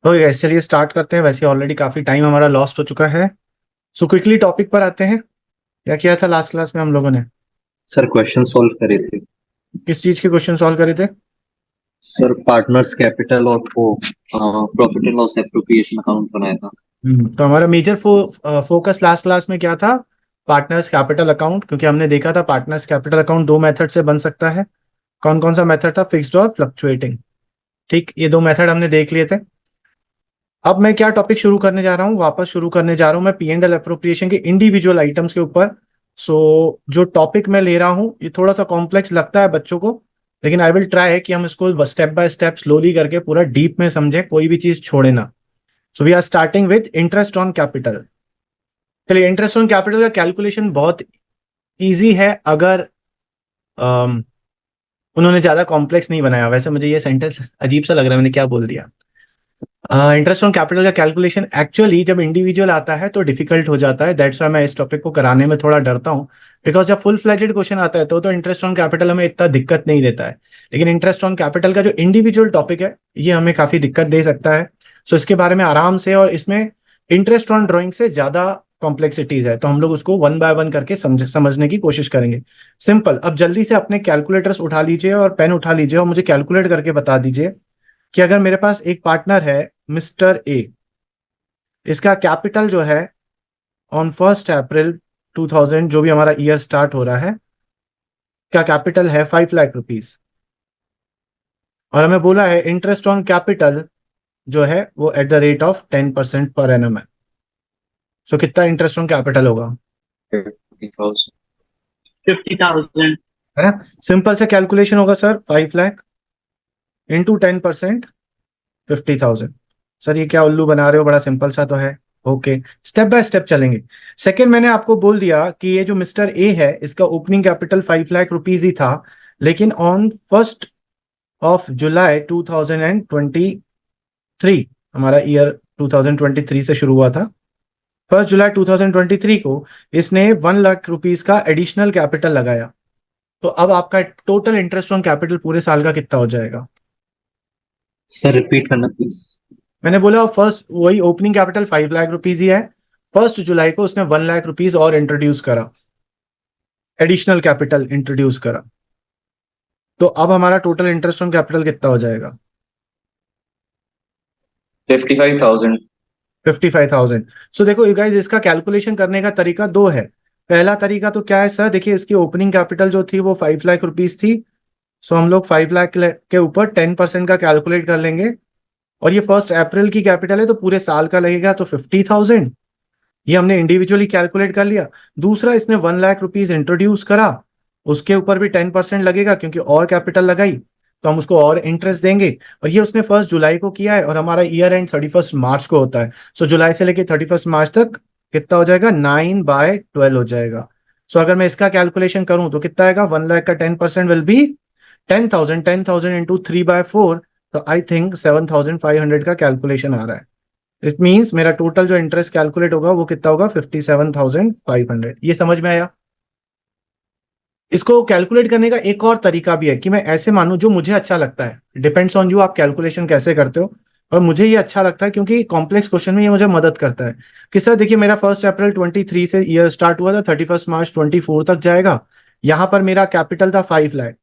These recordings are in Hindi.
तो यस, चलिए स्टार्ट करते हैं। वैसे ऑलरेडी काफी टाइम हमारा लॉस्ट हो चुका है। सो क्विकली टॉपिक पर आते हैं। क्या किया था लास्ट क्लास में हम लोगों ने? सर क्वेश्चन सॉल्व करे थे। किस चीज के क्वेश्चन सॉल्व करे थे? सर पार्टनर्स कैपिटल और वो profit and loss appropriation account बनाया था। तो हमारा मेजर फोकस लास्ट क्लास में क्या था? पार्टनर्स कैपिटल अकाउंट, क्योंकि हमने देखा था पार्टनर्स कैपिटल अकाउंट दो मेथड से बन सकता है। कौन कौन सा मेथड था? फिक्स्ड और फ्लक्चुएटिंग। ठीक, ये दो मेथड हमने देख लिए थे। अब मैं क्या टॉपिक शुरू करने जा रहा हूँ? वापस शुरू करने जा रहा हूँ मैं पी एंड एल अप्रोप्रिएशन के इंडिविजुअल आइटम्स के ऊपर। जो टॉपिक मैं ले रहा हूँ ये थोड़ा सा कॉम्प्लेक्स लगता है बच्चों को, लेकिन आई विल ट्राई कि हम इसको स्टेप बाय स्टेप स्लोली करके पूरा डीप में समझे, कोई भी चीज छोड़े ना। So we are starting with interest on capital. चलिए, इंटरेस्ट ऑन कैपिटल का कैलकुलेशन बहुत इजी है, अगर अम, उन्होंने ज्यादा कॉम्प्लेक्स नहीं बनाया। वैसे मुझे ये सेंटेंस अजीब सा लग रहा है, मैंने क्या बोल दिया। इंटरेस्ट ऑन कैपिटल का कैलकुलेशन एक्चुअली जब इंडिविजुअल आता है तो डिफिकल्ट हो जाता है। दैट्स व्हाई मैं इस टॉपिक को कराने में थोड़ा डरता हूँ। बिकॉज जब फुल फ्लेजेड क्वेश्चन आता है तो इंटरेस्ट ऑन कैपिटल हमें इतना दिक्कत नहीं देता है। लेकिन इंटरेस्ट ऑन कैपिटल का जो इंडिविजुअल टॉपिक है ये हमें काफी दिक्कत दे सकता है। सो इसके बारे में आराम से, और इसमें इंटरेस्ट ऑन ड्राइंग से ज्यादा कॉम्प्लेक्सिटीज है, तो हम लोग उसको वन बाय वन करके समझने की कोशिश करेंगे। सिंपल, अब जल्दी से अपने कैलकुलेटर्स उठा लीजिए और पेन उठा लीजिए और मुझे कैलकुलेट करके बता दीजिए कि अगर मेरे पास एक पार्टनर है मिस्टर ए, इसका कैपिटल जो है ऑन 1 अप्रैल 2000, जो भी हमारा ईयर स्टार्ट हो रहा है, का कैपिटल है 5 लाख रुपीज। और हमें बोला है इंटरेस्ट ऑन कैपिटल जो है वो eight the rate of 10% per annum है। सो कितना इंटरेस्ट ऑन कैपिटल होगा? 50,000। 50,000। है ना? सिंपल से कैलकुलेशन होगा सर, 5 लाख इंटू 10%, 50,000। सर ये क्या उल्लू बना रहे हो, बड़ा सिंपल सा तो है। ओके, स्टेप बाय स्टेप चलेंगे। सेकंड, मैंने आपको बोल दिया कि ये जो मिस्टर ए है इसका ओपनिंग कैपिटल 5 लाख रुपीज ही था, लेकिन ऑन 1 जुलाई 2023, हमारा ईयर 2023 से शुरू हुआ था, 1 जुलाई 2023 को इसने 1 लाख रुपीज का एडिशनल कैपिटल लगाया। तो अब आपका टोटल इंटरेस्ट ऑन कैपिटल पूरे साल का कितना हो जाएगा? सर रिपीट करना प्लीज। मैंने बोला फर्स्ट, वही ओपनिंग कैपिटल 5 लाख रुपीज ही है। 1 जुलाई को उसने 1 लाख रुपीज और इंट्रोड्यूस करा, एडिशनल कैपिटल इंट्रोड्यूस करा। तो अब हमारा टोटल इंटरेस्ट ऑन कैपिटल कितना हो जाएगा? 55,000। 55,000। सो देखो यू गाइस, इसका कैलकुलेशन करने का तरीका दो है। पहला तरीका तो क्या है सर, देखिए इसकी ओपनिंग कैपिटल जो थी वो 5 लाख रुपीज थी। सो हम लोग 5 लाख के ऊपर 10% का कैलकुलेट कर लेंगे। और ये 1 अप्रैल की कैपिटल है तो पूरे साल का लगेगा, तो 50,000। ये हमने इंडिविजुअली कैलकुलेट कर लिया। दूसरा, इसने 1 लाख रुपीज इंट्रोड्यूस करा, उसके ऊपर भी 10% लगेगा क्योंकि और कैपिटल लगाई, तो हम उसको और इंटरेस्ट देंगे। और ये उसने 1 जुलाई को किया है और हमारा ईयर एंड 31 मार्च को होता है। सो जुलाई से लेके 31 मार्च तक कितना हो जाएगा? 9/12 हो जाएगा। सो अगर मैं इसका कैलकुलेशन करूं तो कितना आएगा? 1 लाख का 10% विल बी 10,000। 10,000 इंटू 3/4, तो आई थिंक 7,500 का कैलकुलेशन आ रहा है। इट मीन्स मेरा टोटल जो इंटरेस्ट कैलकुलेट होगा वो कितना होगा? 57,500। ये समझ में आया? इसको कैलकुलेट करने का एक और तरीका भी है कि मैं ऐसे मानूं, जो मुझे अच्छा लगता है, डिपेंड्स ऑन यू आप कैलकुलेशन कैसे करते हो। और मुझे ये अच्छा लगता है क्योंकि कॉम्प्लेक्स क्वेश्चन में ये मुझे मदद करता है कि सर देखिए, मेरा 1 अप्रैल 23 से ईयर स्टार्ट हुआ था, 31 मार्च 24 तक जाएगा। यहां पर मेरा कैपिटल था 5 लाख।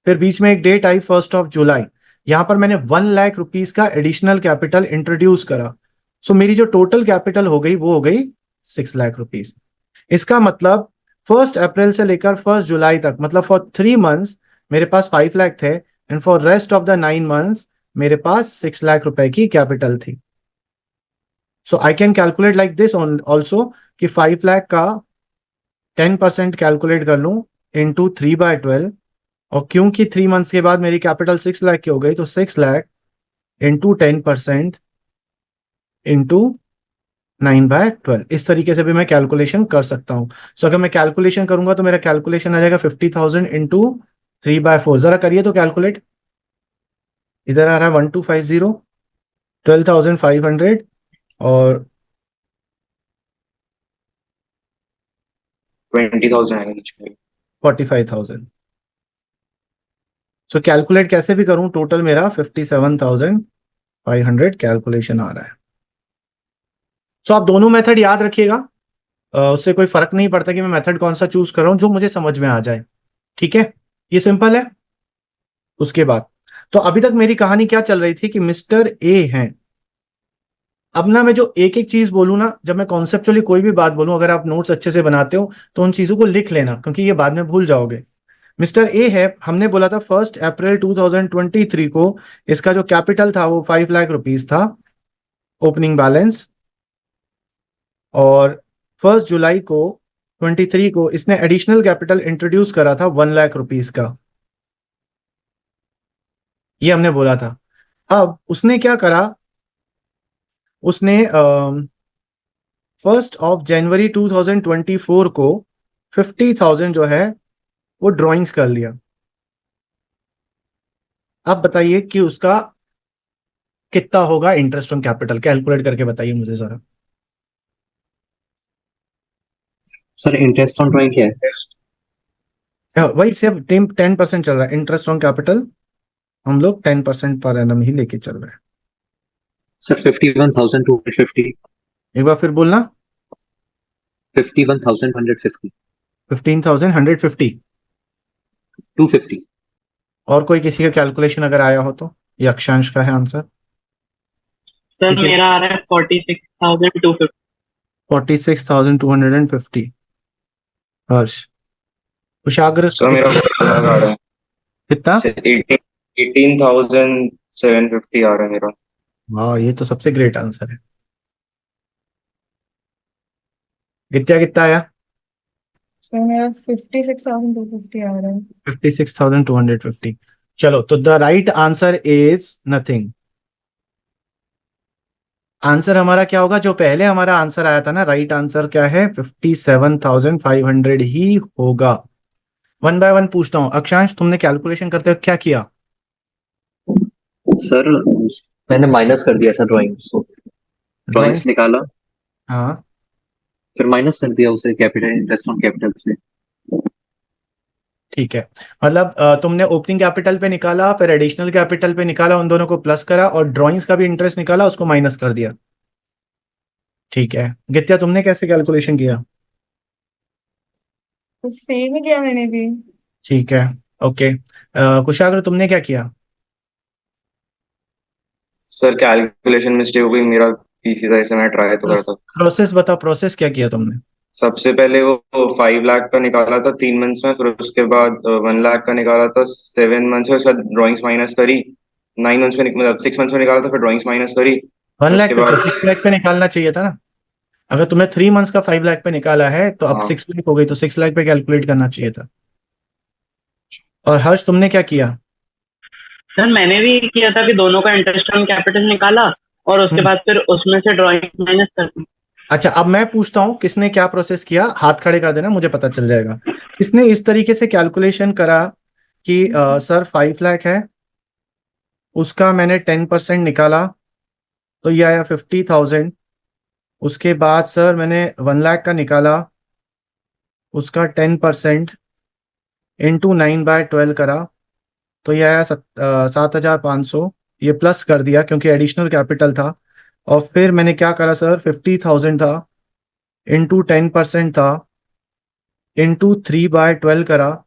फिर बीच में एक डेट आई 1 जुलाई, यहां पर मैंने 1 लाख रुपीज का एडिशनल कैपिटल इंट्रोड्यूस करा। सो मेरी जो टोटल कैपिटल हो गई वो हो गई 6 लाख रुपीज। इसका मतलब 1 अप्रैल से लेकर 1 जुलाई तक, मतलब फॉर 3 मंथ्स मेरे पास 5 लाख थे, and for rest of the 9 months मेरे पास 6 लाख रुपए की कैपिटल थी। So I can calculate like this also, कि 5 लाख का 10% कैलकुलेट कर लूं इंटू 3/12। और क्योंकि 3 मंथ्स के बाद मेरी कैपिटल 6 लाख की हो गई, तो 6 लाख इंटू 10% इंटू 9/12, इस तरीके से भी मैं कैलकुलेशन कर सकता हूं। सो अगर मैं कैलकुलेशन करूंगा तो मेरा कैलकुलेशन आ जाएगा 50,000 इंटू 3/4। जरा करिए तो कैलकुलेट। इधर आ रहा है 1250, 12,500 और 20,000 आएगा बीच में। 45,000। सो कैलकुलेट कैसे भी करूं, टोटल मेरा 57,000 500 कैलकुलेशन आ रहा है। सो आप दोनों मेथड याद रखिएगा, उससे कोई फर्क नहीं पड़ता कि मैं मेथड कौन सा चूज कर रहा हूं, जो मुझे समझ में आ जाए। ठीक है, ये सिंपल है। उसके बाद तो अभी तक मेरी कहानी क्या चल रही थी कि मिस्टर ए हैं। अब ना मैं जो एक एक चीज बोलूँ ना, जब मैं कॉन्सेप्चुअली कोई भी बात बोलूँ, अगर आप नोट्स अच्छे से बनाते हो तो उन चीजों को लिख लेना, क्योंकि ये बाद में भूल जाओगे। मिस्टर ए है, हमने बोला था 1 अप्रैल 2023 को इसका जो कैपिटल था वो 5 लाख रुपीज था, ओपनिंग बैलेंस। और 1 जुलाई को 23 को इसने एडिशनल कैपिटल इंट्रोड्यूस करा था 1 लाख रुपीज का, ये हमने बोला था। अब उसने क्या करा, उसने 1 जनवरी 2024 को 50,000 जो है वो ड्राइंग्स कर लिया। अब बताइए कि उसका कितना होगा इंटरेस्ट ऑन कैपिटल, कैलकुलेट करके बताइए मुझे जरा। सर इंटरेस्ट ऑन ड्राइंग क्या है? वही सिर्फ 10% चल रहा है इंटरेस्ट ऑन कैपिटल, हम लोग 10% पर एनम ही लेके चल रहे हैं। सर 51,250। एक बार फिर बोलना। 51,150। 15,150। 250। और कोई किसी का कैलकुलेशन अगर आया हो तो, ये अक्षांश का है आंसर। सर किसी मेरा आ रहा है 46,250। 46,250। हर्ष, कुशाग्र सर मेरा अलग आ रहा कितना? है, 18,750 आ रहा है मेरा। वाह, ये तो सबसे ग्रेट आंसर है। कितना कितना आया? सर मेरा 56,250 आ रहा है। 56,250। चलो, तो the right answer is nothing. Answer हमारा क्या होगा, जो पहले हमारा आंसर आया था ना, राइट आंसर क्या है, 57,500 ही होगा। वन बाय वन पूछता हूँ। अक्षांश, तुमने कैलकुलेशन करते हुए क्या किया? सर मैंने माइनस कर दिया था ड्राइंग्स को। ड्राइंग। ड्राइंग्स निकाला, हाँ, फिर माइनस कर दिया उसे कैपिटल, इंटरेस्ट ऑन कैपिटल से। ठीक है। मतलब तुमने ओपनिंग कैपिटल पे निकाला, फिर एडिशनल कैपिटल पे निकाला, उन दोनों को प्लस करा, और ड्राइंग्स का भी इंटरेस्ट निकाला, उसको माइनस कर दिया। ठीक है। गित्या, तुमने कैसे कैलकुलेशन किया? तो सेम ही किया मैंने भी। ठीक है, ओके। कुशाग्र, तुमने क्या किया? सर कैलकुलेशन मिस्टेक हो गई, मेरा पीसी था, इसे मैं ट्राई तो करता। प्रोसेस बताओ, प्रोसेस क्या किया तुमने? सबसे पहले वो 5 लाख का निकाला था 3 मंथ्स में, फिर उसके बाद 1 लाख का निकाला था 7 मंथ्स में, उसके बाद ड्रॉइंग्स माइनस करी। 9 मंथ्स में मतलब 6 मंथ्स में निकाला था, फिर ड्रॉइंग्स माइनस करी। 1 लाख उसके पे क्या, बाद 6 लाख पे निकालना चाहिए था ना। अगर तुमने 3 मंथ्स का 5 लाख पे निकाला है तो अब हाँ 6 लाख हो गई, तो 6 लाख पे कैलकुलेट करना चाहिए था। और हर्ष, तुमने क्या किया? सर मैंने भी किया था कि दोनों का इंटरेस्ट ऑन कैपिटल निकाला और उसके हम्म। बाद फिर उसमें से ड्राइंग माइनस कर दी। अच्छा, अब मैं पूछता हूँ, किसने क्या प्रोसेस किया, हाथ खड़े कर देना, मुझे पता चल जाएगा। किसने इस तरीके से कैलकुलेशन करा कि सर 5 लाख है, उसका मैंने 10% निकाला, तो ये आया 50,000। उसके बाद सर मैंने 1 लाख का निकाला, उसका 10% इंटू 9/12 करा, तो ये आया 7,500। ये प्लस कर दिया क्योंकि एडिशनल कैपिटल था। और फिर मैंने क्या करा सर, 50,000 था, इंटू 10% था, इंटू 3/12 करा,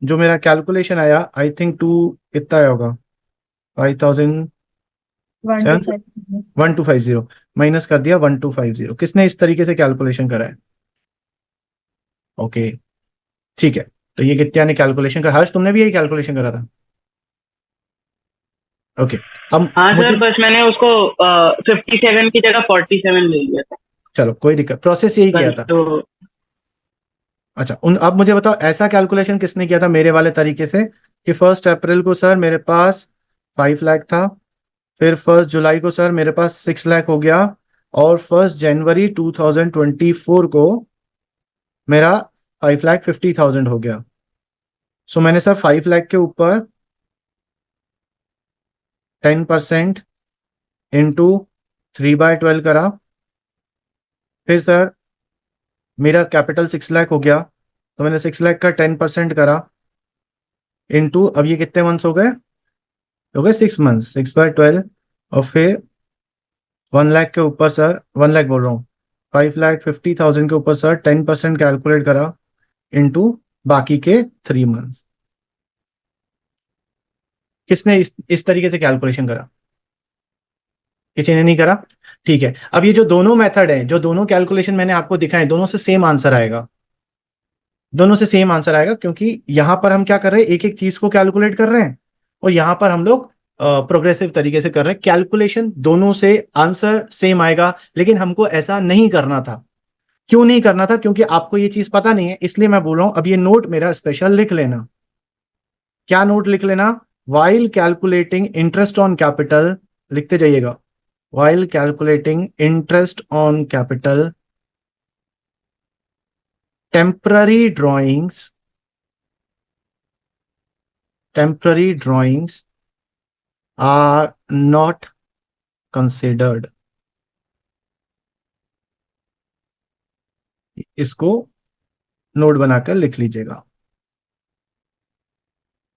जो मेरा कैलकुलेशन आया, आई थिंक टू कितना आया होगा, 5,000, 125। 1250, माइनस कर दिया 1250। किसने इस तरीके से कैलकुलेशन करा है? ओके, ठीक है। तो ये कित्या ने कैलकुलेशन करा। हर्ष, तुमने भी यही कैलकुलेशन करा था? ओके। अब हाँ मुझे, सर, बस मैंने उसको 57 की जगह 47 ले लिया था। चलो कोई दिक्कत, प्रोसेस यही किया बस था। तो अच्छा, अब मुझे बताओ, ऐसा कैलकुलेशन किसने किया था मेरे वाले तरीके से, कि 1 अप्रैल को सर मेरे पास 5 लाख था, फिर 1 जुलाई को सर मेरे पास 6 लाख हो गया, और 1 जनवरी 2024 को मेरा 5,50,000 हो गया। सो मैंने सर 5 लाख के ऊपर 10% इंटू 3/12 करा, फिर सर मेरा कैपिटल 6 लाख हो गया, तो मैंने 6 लाख का 10% करा, इंटू, अब ये कितने मंथ्स हो गए, 6 मंथ्स, 6/12, और फिर 1 लाख के ऊपर सर, 1 लाख बोल रहा हूँ, 5,50,000 के ऊपर सर 10% कैलकुलेट करा इनटू बाकी के 3 मंथ्स। किसने इस तरीके से कैलकुलेशन करा? किसी ने नहीं करा? ठीक है, अब ये जो दोनों मेथड है, जो दोनों कैलकुलेशन मैंने आपको दिखाए, दोनों से सेम आंसर आएगा। दोनों से सेम आंसर आएगा क्योंकि यहां पर हम क्या कर रहे हैं, एक एक चीज को कैलकुलेट कर रहे हैं, और यहां पर हम लोग प्रोग्रेसिव तरीके से कर रहे हैं कैलकुलेशन। दोनों से आंसर सेम आएगा, लेकिन हमको ऐसा नहीं करना था। क्यों नहीं करना था? क्योंकि आपको ये चीज पता नहीं है, इसलिए मैं बोल रहा हूं अब ये नोट मेरा स्पेशल लिख लेना। क्या नोट लिख लेना? While calculating interest on capital, लिखते जाइएगा, while calculating interest on capital, temporary drawings are not considered। इसको नोट बनाकर लिख लीजिएगा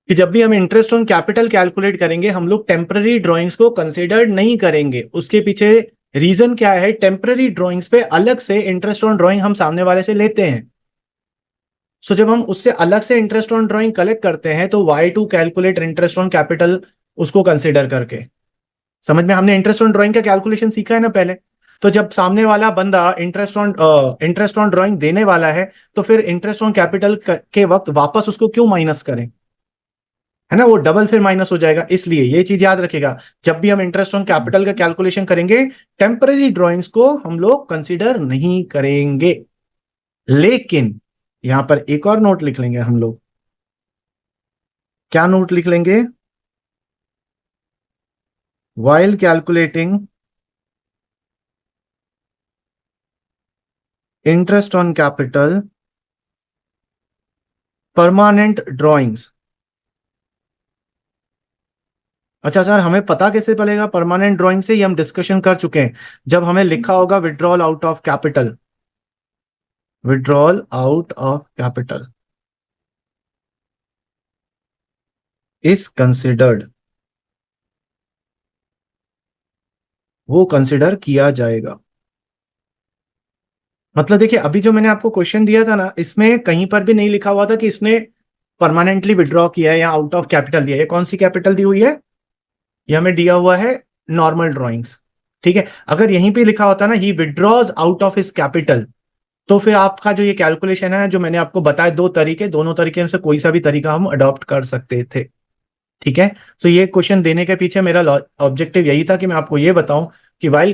कि जब भी हम इंटरेस्ट ऑन कैपिटल कैलकुलेट करेंगे, हम लोग टेम्पररी ड्राइंग्स को कंसीडर नहीं करेंगे। उसके पीछे रीजन क्या है? टेम्पररी ड्राइंग्स पे अलग से इंटरेस्ट ऑन ड्राइंग हम सामने वाले से लेते हैं। सो जब हम उससे अलग से इंटरेस्ट ऑन ड्राइंग कलेक्ट करते हैं तो why to calculate interest on capital उसको कंसीडर करके। समझ में? हमने इंटरेस्ट ऑन ड्राइंग का कैलकुलेशन सीखा है ना पहले। तो जब सामने वाला बंदा इंटरेस्ट ऑन ड्राइंग देने वाला है, तो फिर इंटरेस्ट ऑन कैपिटल के वक्त वापस उसको क्यों माइनस करें? है ना, वो डबल फिर माइनस हो जाएगा। इसलिए ये चीज याद रखेगा, जब भी हम इंटरेस्ट ऑन कैपिटल का कैलकुलेशन करेंगे, टेम्पररी ड्राइंग्स को हम लोग कंसीडर नहीं करेंगे। लेकिन यहां पर एक और नोट लिख लेंगे हम लोग। क्या नोट लिख लेंगे? while calculating interest on capital, permanent drawings। अच्छा सर, हमें पता कैसे चलेगा परमानेंट ड्राइंग से? ये हम डिस्कशन कर चुके हैं। जब हमें लिखा होगा withdrawal out of capital, withdrawal out of capital is considered, वो कंसिडर किया जाएगा। मतलब देखिए, अभी जो मैंने आपको क्वेश्चन दिया था ना, इसमें कहीं पर भी नहीं लिखा हुआ था कि इसने परमानेंटली विड्रॉ किया है या आउट ऑफ कैपिटल दिया है। कौन सी कैपिटल दी हुई है? ये हमें दिया हुआ है नॉर्मल ड्राइंग्स। ठीक है, अगर यहीं पे लिखा होता ना ही withdraws out of his capital, तो फिर आपका जो ये कैलकुलेशन है, जो मैंने आपको बताया दो तरीके, दोनों तरीके में से कोई सा भी तरीका हम अडॉप्ट कर सकते थे। ठीक है, तो ये क्वेश्चन देने के पीछे मेरा ऑब्जेक्टिव यही था कि मैं आपको ये बताऊं कि while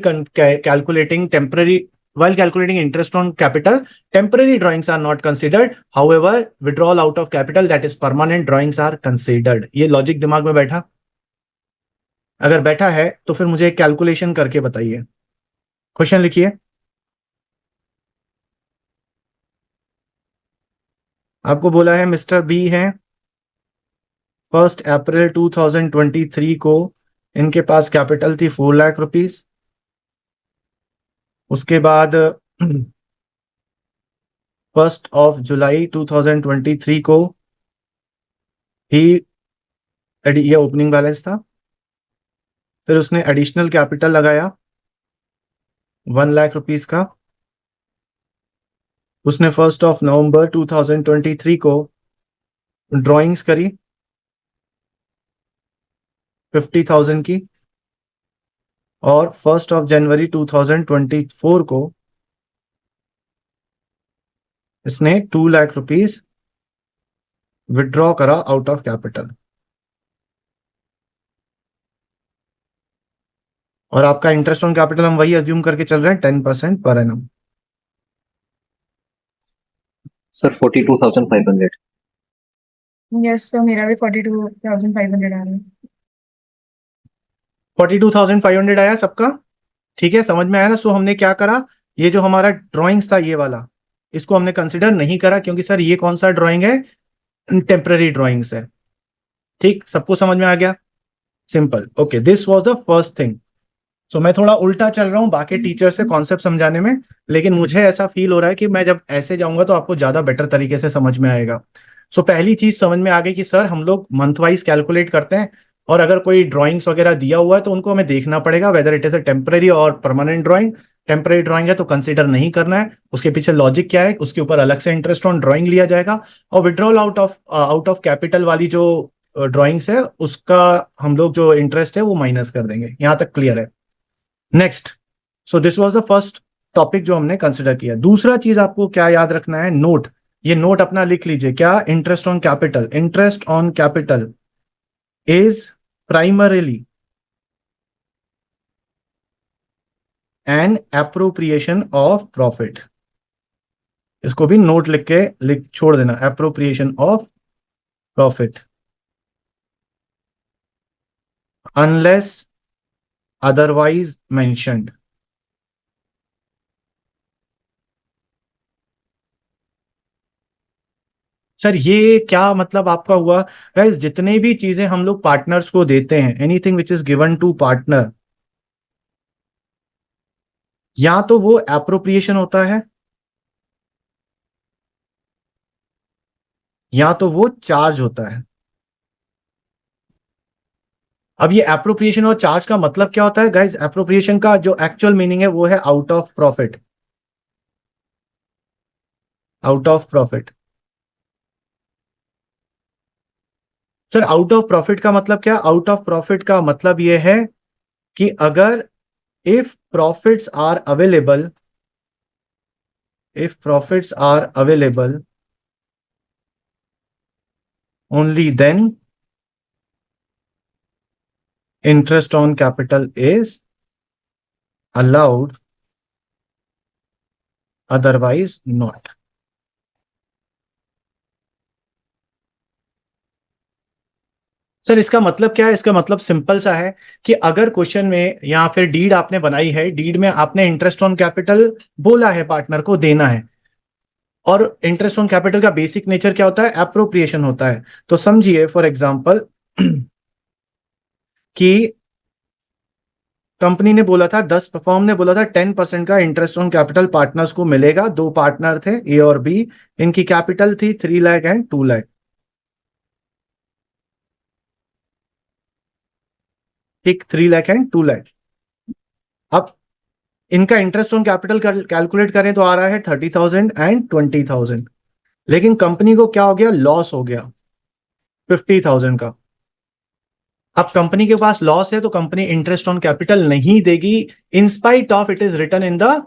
calculating interest on capital, temporary drawings are not considered, however withdrawal out of capital, that is permanent drawings, are considered। ये लॉजिक दिमाग में बैठा? अगर बैठा है तो फिर मुझे एक कैलकुलेशन करके बताइए। क्वेश्चन लिखिए। आपको बोला है मिस्टर बी है, 1 अप्रैल 2023 को इनके पास कैपिटल थी 4 लाख रुपीस। उसके बाद 1 जुलाई 2023 को ही ये ओपनिंग बैलेंस था। फिर उसने एडिशनल कैपिटल लगाया 1 लाख रुपीस का। उसने 1 नवंबर 2023 को ड्राइंग्स करी 50,000 की, और 1 जनवरी 2024 को इसने 2 लाख रुपीस विड्रॉ करा आउट ऑफ कैपिटल। और आपका इंटरेस्ट ऑन कैपिटल हम वही अज्यूम करके चल रहे हैं, 10% per annum. Sir 42,500। Yes sir, मेरा भी 42,500 आ रहा है। 42,500 आया सबका? ठीक है, समझ में आया ना? सो हमने क्या करा, ये जो हमारा ड्राइंग्स था ये वाला, इसको हमने कंसिडर नहीं करा क्योंकि सर ये कौन सा ड्राइंग है? टेम्पररी ड्राइंग्स है। ठीक, सबको समझ में आ गया? Simple. Okay, this was the first thing. So मैं थोड़ा उल्टा चल रहा हूँ बाकी टीचर से कॉन्सेप्ट समझाने में, लेकिन मुझे ऐसा फील हो रहा है कि मैं जब ऐसे जाऊंगा तो आपको ज्यादा बेटर तरीके से समझ में आएगा। सो पहली चीज समझ में आ गई कि सर हम लोग मंथ वाइज कैलकुलेट करते हैं, और अगर कोई ड्राइंग्स वगैरह दिया हुआ है तो उनको हमें देखना पड़ेगा whether it is a temporary और परमानेंट ड्राइंग। टेम्पररी ड्राइंग है तो कंसीडर नहीं करना है, उसके पीछे लॉजिक क्या है, उसके ऊपर अलग से इंटरेस्ट ऑन ड्राइंग लिया जाएगा। और विड्रॉल आउट ऑफ कैपिटल वाली जो ड्राइंग्स है उसका हम लोग जो इंटरेस्ट है वो माइनस कर देंगे। यहां तक क्लियर है? Next, so this was the first topic जो हमने कंसिडर किया। दूसरा चीज आपको क्या याद रखना है, नोट। ये नोट अपना लिख लीजिए, क्या? Interest on capital. Interest on capital is primarily an appropriation of profit. इसको भी नोट लिख के लिख छोड़ देना, appropriation of profit unless otherwise mentioned. Sir ये क्या मतलब आपका हुआ? गाइस जितने भी चीजें हम लोग पार्टनर्स को देते हैं, anything which is given to partner, या तो वो एप्रोप्रिएशन होता है या तो वो चार्ज होता है। अब ये एप्रोप्रिएशन और चार्ज का मतलब क्या होता है गाइस? एप्रोप्रिएशन का जो एक्चुअल मीनिंग है वो है out of profit. Out of profit. Sir out of profit का मतलब क्या? आउट ऑफ प्रॉफिट का मतलब ये है कि अगर if profits are available, if profits are available only then interest on capital is allowed, otherwise not। सर इसका मतलब क्या है? इसका मतलब सिंपल सा है कि अगर क्वेश्चन में या फिर डीड आपने बनाई है, डीड में आपने इंटरेस्ट ऑन कैपिटल बोला है पार्टनर को देना है, और इंटरेस्ट ऑन कैपिटल का बेसिक नेचर क्या होता है? एप्रोप्रिएशन होता है। तो समझिए फॉर एग्जांपल कि कंपनी ने बोला था 10, फर्म ने बोला था 10% का इंटरेस्ट ऑन कैपिटल पार्टनर्स को मिलेगा। दो पार्टनर थे ए और बी, इनकी कैपिटल थी 3 लाख एंड 2 लाख। ठीक, 3 लाख एंड 2 लाख। अब इनका इंटरेस्ट ऑन कैपिटल कैलकुलेट करें तो आ रहा है 30,000 एंड 20,000। लेकिन कंपनी को क्या हो गया? लॉस हो गया 50,000 का। अब कंपनी के पास लॉस है तो कंपनी इंटरेस्ट ऑन कैपिटल नहीं देगी, in spite of it is written in the,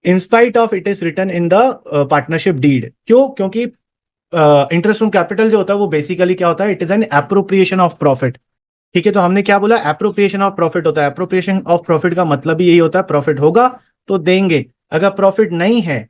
in spite of it is written in the partnership deed. क्यों? क्योंकि इंटरेस्ट ऑन कैपिटल जो होता है वो बेसिकली क्या होता है? It is an appropriation of profit. ठीक है, तो हमने क्या बोला? एप्रोप्रिएशन ऑफ प्रॉफिट होता है। एप्रोप्रिएशन ऑफ प्रॉफिट का मतलब ही यही होता है, प्रॉफिट होगा तो देंगे, अगर प्रॉफिट नहीं है।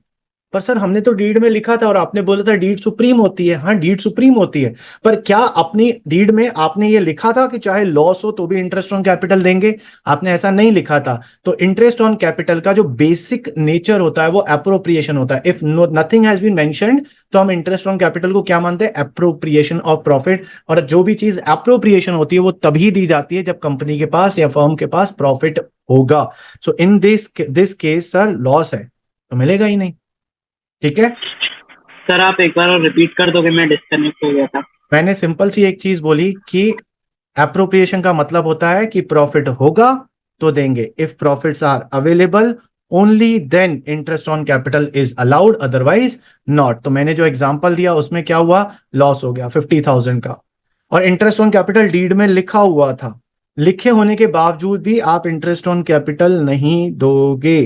पर सर हमने तो डीड में लिखा था और आपने बोला था डीड सुप्रीम होती है। हाँ डीड सुप्रीम होती है, पर क्या अपनी डीड में आपने ये लिखा था कि चाहे लॉस हो तो भी इंटरेस्ट ऑन कैपिटल देंगे? आपने ऐसा नहीं लिखा था। तो इंटरेस्ट ऑन कैपिटल का जो बेसिक नेचर होता है वो एप्रोप्रिएशन होता है। If nothing has been mentioned तो हम इंटरेस्ट ऑन कैपिटल को क्या मानते हैं? Appropriation of profit. और जो भी चीज एप्रोप्रिएशन होती है वो तभी दी जाती है जब कंपनी के पास या फर्म के पास प्रॉफिट होगा। So in this case sir loss है तो मिलेगा ही नहीं। ठीक है, सर आप एक बार और रिपीट कर दोगे, मैं डिस्कनेक्ट हो गया था। मैंने सिंपल सी एक चीज बोली कि एप्रोप्रिएशन का मतलब होता है कि प्रॉफिट होगा तो देंगे। If profits are available only then interest on capital is allowed, otherwise not. तो मैंने जो एग्जांपल दिया उसमें क्या हुआ? लॉस हो गया 50,000 का, और इंटरेस्ट ऑन कैपिटल डीड में लिखा हुआ था। लिखे होने के बावजूद भी आप इंटरेस्ट ऑन कैपिटल नहीं दोगे।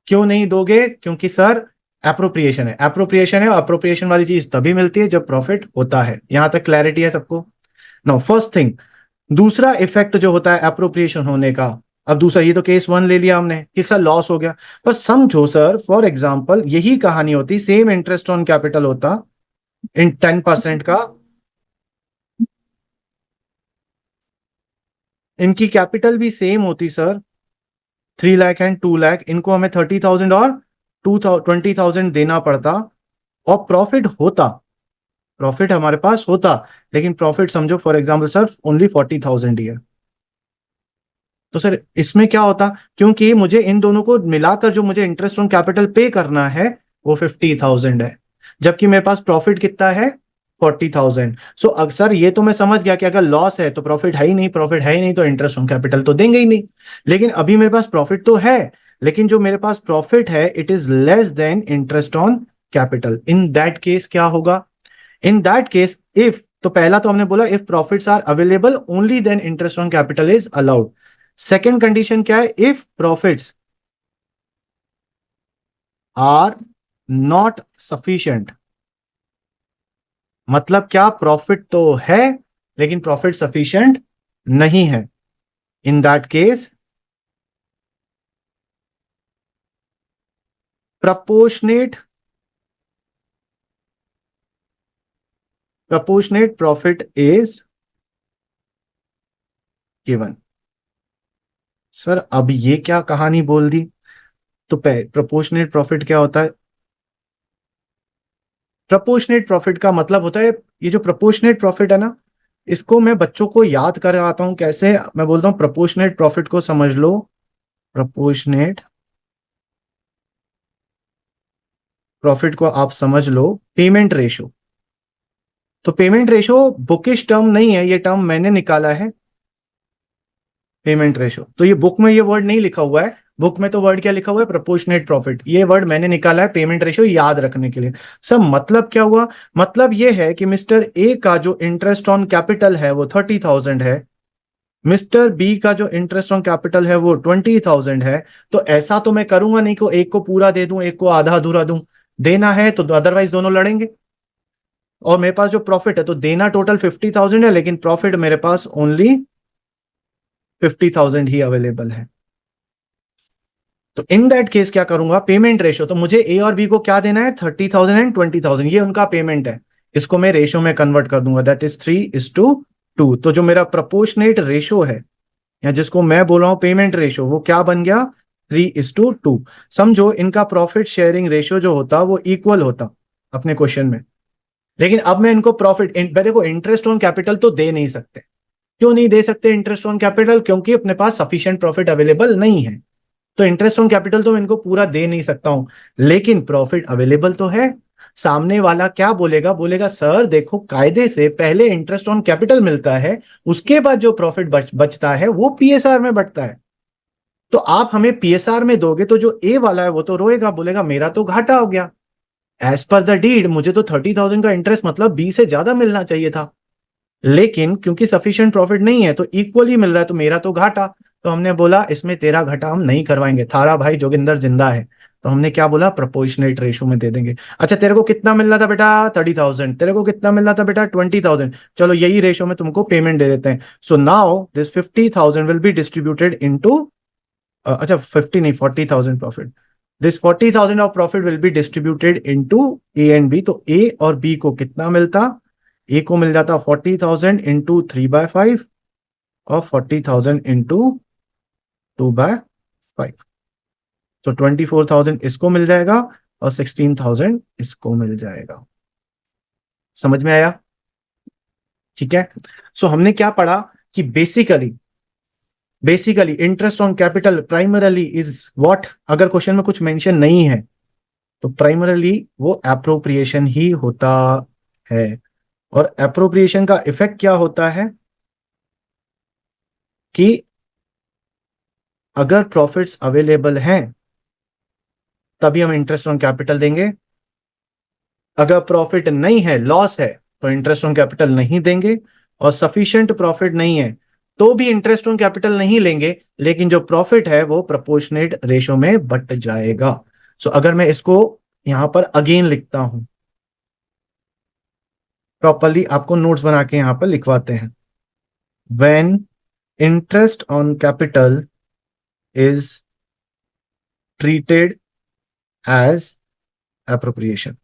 क्यों नहीं दोगे? क्योंकि सर एप्रोप्रिएशन है। एप्रोप्रिएशन है, अप्रोप्रिएशन वाली चीज तभी मिलती है जब प्रॉफिट होता है। यहां तक क्लैरिटी है सबको? नाउ फर्स्ट थिंग, दूसरा इफेक्ट जो होता है एप्रोप्रिएशन होने का। अब दूसरा, ये तो केस 1 ले लिया हमने कि सर लॉस हो गया, पर समझो सर फॉर एग्जांपल यही कहानी होती, सेम इंटरेस्ट ऑन कैपिटल होता इन 10% का, इनकी कैपिटल भी सेम होती सर 3 लाख एंड 2 लाख। इनको हमें 30,000 और 20,000 देना पड़ता, और प्रॉफिट होता, प्रॉफिट हमारे पास होता, लेकिन प्रॉफिट समझो फॉर एग्जांपल सर ओनली 40,000 ही है। तो सर इसमें क्या होता? क्योंकि मुझे इन दोनों को मिलाकर जो मुझे इंटरेस्ट ऑन कैपिटल पे करना है वो 50,000 है। जबकि मेरे पास प्रॉफिट कितना है 40,000। सो अक्सर ये तो मैं समझ गया कि अगर लॉस है तो प्रॉफिट है ही नहीं, प्रॉफिट है ही नहीं तो इंटरेस्ट ऑन कैपिटल तो देंगे ही नहीं। लेकिन अभी मेरे पास प्रॉफिट तो है, लेकिन जो मेरे पास प्रॉफिट है it is less than interest on capital. In that case क्या होगा? इन दैट केस इफ, तो पहला तो हमने बोला if profits are available only then interest on capital is allowed. Second condition क्या है? If profits are not sufficient. मतलब क्या? प्रॉफिट तो है लेकिन प्रॉफिट सफिशिएंट नहीं है। इन that case proportionate profit is given। Sir अब ये क्या कहानी बोल दी? तो प्रोपोर्शनेट प्रॉफिट क्या होता है? प्रोपोर्शनेट प्रॉफिट का मतलब होता है, ये जो प्रोपोर्शनेट प्रॉफिट है ना, इसको मैं बच्चों को याद करवाता हूं कैसे। मैं बोलता हूं प्रोपोर्शनेट प्रॉफिट को समझ लो। प्रोपोर्शनेट प्रॉफिट को आप समझ लो पेमेंट रेशो। तो पेमेंट रेशो बुकिश टर्म नहीं है, ये टर्म मैंने निकाला है, पेमेंट रेशो। तो ये बुक में ये वर्ड नहीं लिखा हुआ है, बुक में तो वर्ड क्या लिखा हुआ है? Proportionate profit. ये वर्ड मैंने निकाला है पेमेंट रेशो याद रखने के लिए। सब मतलब क्या हुआ? मतलब ये है कि मिस्टर ए का जो इंटरेस्ट ऑन कैपिटल है वो 30,000 है, मिस्टर बी का जो इंटरेस्ट ऑन कैपिटल है वो 20,000 है। तो ऐसा तो मैं करूंगा नहीं को एक को पूरा दे दूं एक को आधा अधूरा दूं। देना है तो अदरवाइज दोनों लड़ेंगे। और मेरे पास जो प्रॉफिट है, तो देना टोटल 50,000 है लेकिन प्रॉफिट मेरे पास ओनली 50,000 ही अवेलेबल है। तो इन दैट केस क्या करूंगा? पेमेंट रेशो, तो मुझे ए और बी को क्या देना है? 30,000 एंड 20,000, ये उनका पेमेंट है। इसको मैं रेशो में कन्वर्ट कर दूंगा, दैट इज 3:2। तो जो मेरा प्रोपोर्शनेट रेशो है, या जिसको मैं बोल रहा हूं पेमेंट रेशो, वो क्या बन गया? 3:2। समझो इनका प्रॉफिट शेयरिंग रेशो जो होता वो इक्वल होता अपने क्वेश्चन में। लेकिन अब मैं इनको प्रॉफिट, देखो इंटरेस्ट ऑन कैपिटल तो दे नहीं सकते। क्यों नहीं दे सकते इंटरेस्ट ऑन कैपिटल? क्योंकि अपने पास सफिशिएंट प्रॉफिट अवेलेबल नहीं है। तो इंटरेस्ट ऑन कैपिटल तो मैं इनको पूरा दे नहीं सकता हूं, लेकिन प्रॉफिट अवेलेबल तो है। सामने वाला क्या बोलेगा? बोलेगा सर देखो कायदे से पहले इंटरेस्ट ऑन कैपिटल मिलता है, उसके बाद जो प्रॉफिट बचता है वो पीएसआर में बचता है। तो आप हमें पीएसआर में दोगे तो जो ए वाला है वो तो रोएगा, बोलेगा मेरा तो घाटा हो गया। एज पर द डीड मुझे तो 30,000 का इंटरेस्ट मतलब बी से ज्यादा मिलना चाहिए था, लेकिन क्योंकि सफिशिएंट प्रॉफिट नहीं है तो इक्वली मिल रहा है, तो मेरा तो घाटा। तो हमने बोला इसमें तेरा घाटा हम नहीं करवाएंगे, थारा भाई जोगिंदर जिंदा है। तो हमने क्या बोला? प्रोपोर्शनेट रेशो में दे देंगे। अच्छा तेरे को कितना मिल रहा था बेटा? 30,000। तेरे को कितना मिल रहा था बेटा? 20,000। चलो यही रेशो में तुमको पेमेंट दे देते हैं। So now this 50,000 will be distributed into, अच्छा 50 नहीं 40,000 profit. This 40,000 of profit will be distributed into A and B. तो ए और बी को कितना मिलता? ए को मिल जाता 40,000 इंटू 3/5 और 40,000 इंटू 2/5। तो 24,000 इसको मिल जाएगा और 16,000 इसको मिल जाएगा। समझ में आया? ठीक है। सो हमने क्या पढ़ा कि basically interest on capital primarily is what? अगर क्वेश्चन में कुछ मेंशन नहीं है तो प्राइमरली वो एप्रोप्रिएशन ही होता है। और एप्रोप्रिएशन का इफेक्ट क्या होता है कि अगर प्रॉफिट्स अवेलेबल हैं तभी हम इंटरेस्ट ऑन कैपिटल देंगे, अगर प्रॉफिट नहीं है, लॉस है, तो इंटरेस्ट ऑन कैपिटल नहीं देंगे, और सफिशिएंट प्रॉफिट नहीं है तो भी इंटरेस्ट ऑन कैपिटल नहीं लेंगे, लेकिन जो प्रॉफिट है वो प्रोपोर्शनेट रेशो में बट जाएगा। सो अगर मैं इसको यहां पर अगेन लिखता हूं, प्रॉपरली आपको नोट्स बना के यहां पर लिखवाते हैं। When interest on capital is treated as appropriation.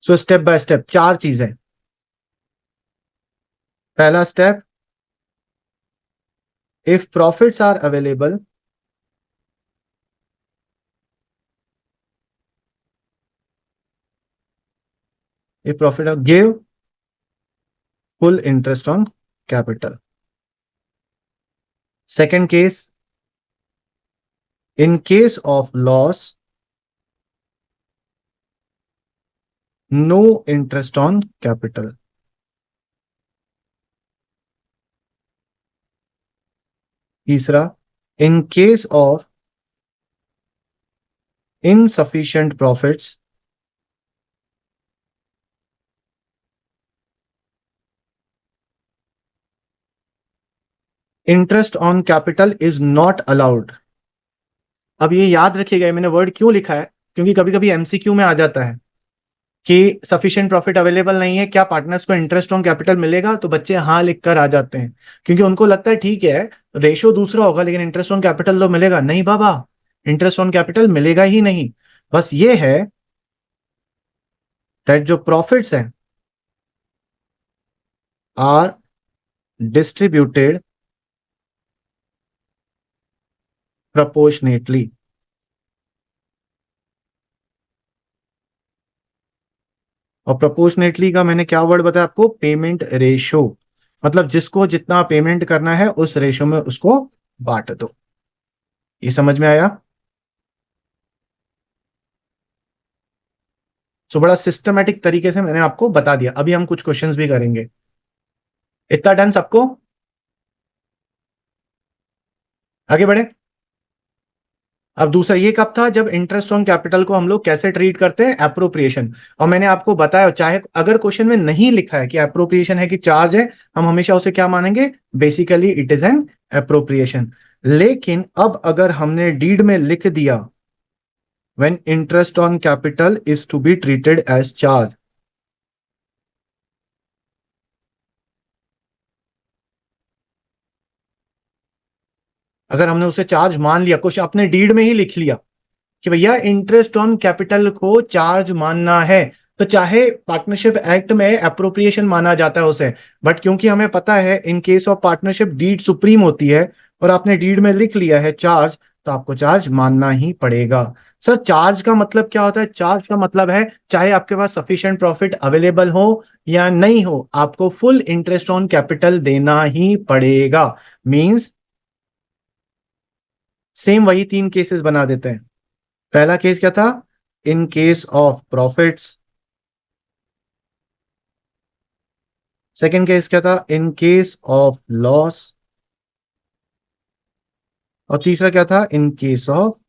So step by step 4 चीजें। पहला step, if profits are available, if profit of give full interest on capital. Second case, In case of loss, no interest on capital. तीसरा, in case of insufficient profits, interest on capital is not allowed. अब ये याद रखिएगा, मैंने वर्ड क्यों लिखा है, क्योंकि कभी कभी एमसीक्यू में आ जाता है कि सफिशिएंट प्रॉफिट अवेलेबल नहीं है, क्या पार्टनर्स को इंटरेस्ट ऑन कैपिटल मिलेगा, तो बच्चे हाँ लिख कर आ जाते हैं, क्योंकि उनको लगता है ठीक है रेशो दूसरा होगा लेकिन इंटरेस्ट ऑन कैपिटल तो मिलेगा नहीं बाबा, इंटरेस्ट ऑन कैपिटल मिलेगा ही नहीं। बस ये है दैट जो प्रॉफिट्स हैं आर डिस्ट्रीब्यूटेड proportionately. और प्रोपोर्शनेटली का मैंने क्या वर्ड बताया आपको, पेमेंट रेशो, मतलब जिसको जितना पेमेंट करना है उस रेशो में उसको बांट दो। ये समझ में आया? सो बड़ा सिस्टमेटिक तरीके से मैंने आपको बता दिया। अभी हम कुछ क्वेश्चंस भी करेंगे। इतना डन सबको? आगे बढ़े। अब दूसरा ये कब था, जब इंटरेस्ट ऑन कैपिटल को हम लोग कैसे ट्रीट करते हैं, एप्रोप्रिएशन। और मैंने आपको बताया चाहे अगर क्वेश्चन में नहीं लिखा है कि एप्रोप्रिएशन है कि चार्ज है, हम हमेशा उसे क्या मानेंगे, basically it is an appropriation. लेकिन अब अगर हमने डीड में लिख दिया when interest on capital is to be treated as charge, अगर हमने उसे चार्ज मान लिया, कुछ अपने डीड में ही लिख लिया कि भैया इंटरेस्ट ऑन कैपिटल को चार्ज मानना है, तो चाहे पार्टनरशिप एक्ट में अप्रोप्रिएशन माना जाता है उसे, बट क्योंकि हमें पता है in case of partnership deed supreme होती है और आपने डीड में लिख लिया है चार्ज, तो आपको चार्ज मानना ही पड़ेगा। सर चार्ज का मतलब क्या होता है? चार्ज का मतलब है चाहे आपके पास सफिशिएंट प्रॉफिट अवेलेबल हो या नहीं हो, आपको फुल इंटरेस्ट ऑन कैपिटल देना ही पड़ेगा। मींस सेम वही तीन केसेस बना देते हैं। पहला केस क्या था, इन case of profits. Second case क्या था, इन केस ऑफ लॉस। और तीसरा क्या था, इन केस ऑफ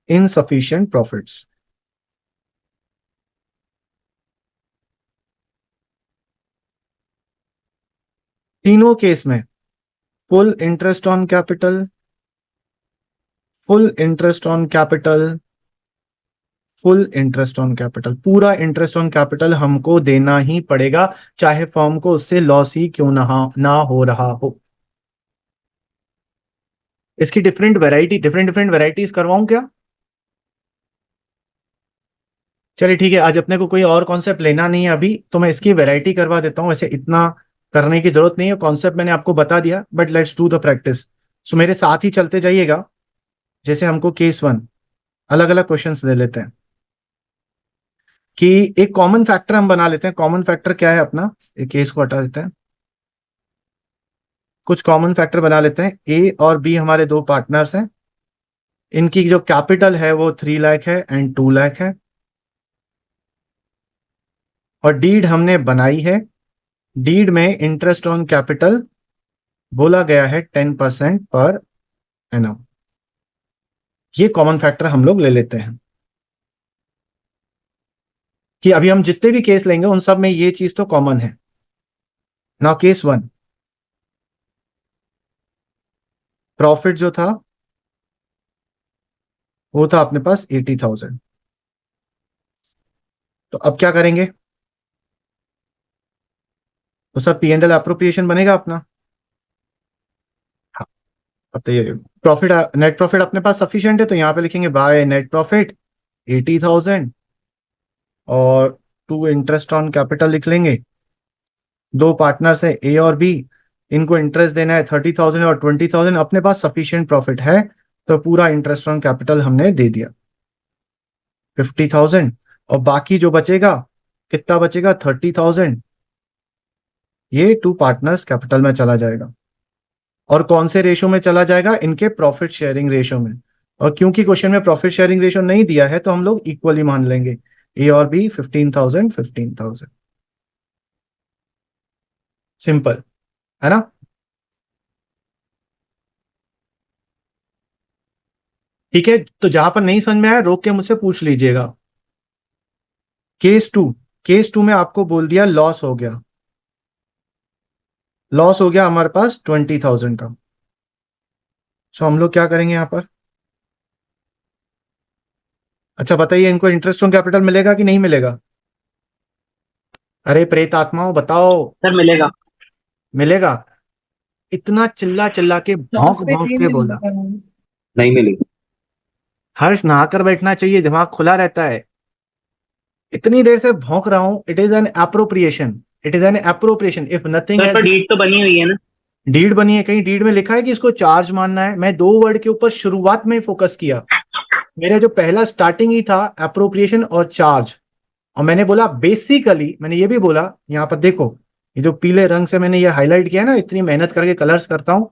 इनसफिशिएंट प्रॉफिट्स। तीनों केस में full interest on capital, full interest on capital, full interest on capital, पूरा इंटरेस्ट ऑन कैपिटल हमको देना ही पड़ेगा, चाहे फर्म को उससे लॉस ही क्यों ना हो रहा हो। इसकी डिफरेंट वेराइटीज करवाऊं क्या? चलिए ठीक है, आज अपने को कोई और कॉन्सेप्ट लेना नहीं है अभी, तो मैं इसकी वैरायटी करवा देता हूँ। वैसे इतना करने की जरूरत नहीं है, कॉन्सेप्ट मैंने आपको बता दिया, but let's do the practice. So मेरे साथ ही चलते जाइएगा। जैसे हमको केस 1 अलग अलग क्वेश्चंस ले लेते हैं कि एक कॉमन फैक्टर हम बना लेते हैं। कॉमन फैक्टर क्या है अपना, एक केस को हटा देते हैं, कुछ कॉमन फैक्टर बना लेते हैं। ए और बी हमारे दो पार्टनर्स हैं, इनकी जो कैपिटल है वो 3 लाख है एंड 2 लाख है, और डीड हमने बनाई है। डीड में इंटरेस्ट ऑन कैपिटल बोला गया है 10% पर एनम। ये कॉमन फैक्टर हम लोग ले लेते हैं कि अभी हम जितने भी केस लेंगे उन सब में ये चीज तो कॉमन है। नाउ केस 1, प्रॉफिट जो था वो था अपने पास 80,000। तो अब क्या करेंगे, तो सब पी एंड एल एप्रोप्रिएशन बनेगा अपना। हाँ, अब तो ये प्रॉफिट, नेट प्रॉफिट अपने पास सफिशिएंट है, तो यहाँ पे लिखेंगे बाय नेट प्रॉफिट 80,000 और टू इंटरेस्ट ऑन कैपिटल लिख लेंगे। दो पार्टनर्स है ए और बी, इनको इंटरेस्ट देना है 30,000 और 20,000, अपने पास सफिशिएंट प्रॉफिट है तो पूरा इंटरेस्ट ऑन कैपिटल हमने दे दिया 50,000, और बाकी जो बचेगा, कितना बचेगा, 30,000, ये टू पार्टनर्स कैपिटल में चला जाएगा। और कौन से रेशो में चला जाएगा, इनके प्रॉफिट शेयरिंग रेशो में। और क्योंकि क्वेश्चन में प्रॉफिट शेयरिंग रेशो नहीं दिया है तो हम लोग इक्वली मान लेंगे, ए और बी 15,000 15,000। सिंपल है ना। ठीक है, तो जहां पर नहीं समझ में आया रोक के मुझसे पूछ लीजिएगा। केस टू में आपको बोल दिया लॉस हो गया, लॉस हो गया हमारे पास 20,000 का। सो हम लोग क्या करेंगे यहां पर। अच्छा बताइए, इनको इंटरेस्ट ऑन कैपिटल मिलेगा कि नहीं मिलेगा। अरे प्रेत आत्माओं बताओ। सर मिलेगा। मिलेगा। इतना चिल्ला चिल्ला के लॉस भौंक पे भौंक नहीं के मिलेगा बोला। पर हमें। नहीं मिलेगी। हर्ष नहाकर बैठना चाहिए, दिमाग खुला रहता है। इतनी देर से भौंक रहा हूं। It is an appropriation, it is an appropriation if nothing sir has. पर डीड तो बनी हुई है ना। डीड बनी है, कहीं डीड में लिखा है कि इसको चार्ज मानना है। मैं 2 वर्ड के ऊपर शुरुआत में ही फोकस किया। मेरा जो पहला स्टार्टिंग ही था अप्रोप्रिएशन और चार्ज। और मैंने बोला बेसिकली, मैंने ये भी बोला, यहाँ पर देखो, ये जो पीले रंग से मैंने ये हाईलाइट किया है ना, इतनी मेहनत करके कलर्स करता हूं,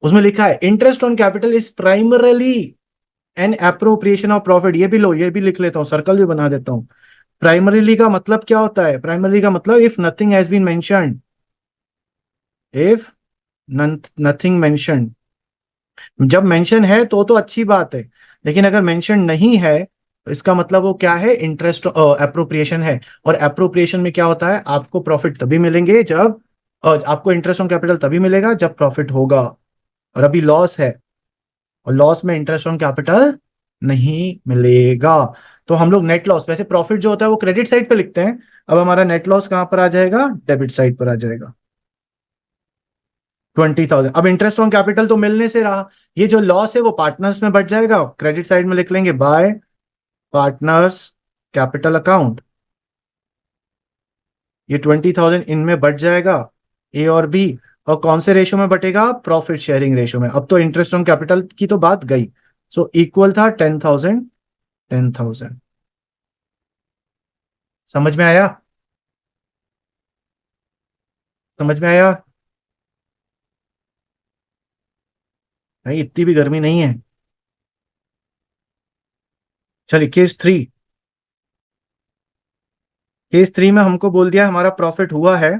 उसमें लिखा है interest on capital is primarily an appropriation of profit. ये भी लो, ये भी लिख लेता हूँ, सर्कल भी बना देता हूँ। प्राइमरीली का मतलब क्या होता है, प्राइमरी का मतलब if nothing has been mentioned, if nothing mentioned. जब मेंशन है तो अच्छी बात है, लेकिन अगर मेंशन नहीं है तो इसका मतलब वो क्या है, इंटरेस्ट अप्रोप्रिएशन है। और अप्रोप्रिएशन में क्या होता है, आपको प्रॉफिट तभी मिलेंगे जब, आपको इंटरेस्ट ऑन कैपिटल तभी मिलेगा जब प्रॉफिट होगा। और अभी लॉस है, और लॉस में इंटरेस्ट ऑन कैपिटल नहीं मिलेगा। तो हम लोग नेट लॉस, वैसे प्रॉफिट जो होता है वो क्रेडिट साइड पे लिखते हैं, अब हमारा नेट लॉस कहां पर आ जाएगा, डेबिट साइड पर आ जाएगा। 20,000। अब इंटरेस्ट ऑन कैपिटल तो मिलने से रहा, ये जो लॉस है वो पार्टनर्स में बढ़ जाएगा, क्रेडिट साइड में लिख लेंगे बाय पार्टनर्स कैपिटल अकाउंट। ये 20,000 इनमें बढ़ जाएगा, ए और बी। और कौन से रेशो में बटेगा, प्रॉफिट शेयरिंग रेशो में। अब तो इंटरेस्ट ऑन कैपिटल की तो बात गई। सो इक्वल था 10,000 10,000। समझ में आया, समझ में आया। नहीं इतनी भी गर्मी नहीं है। चलिए केस 3 में हमको बोल दिया हमारा प्रॉफिट हुआ है,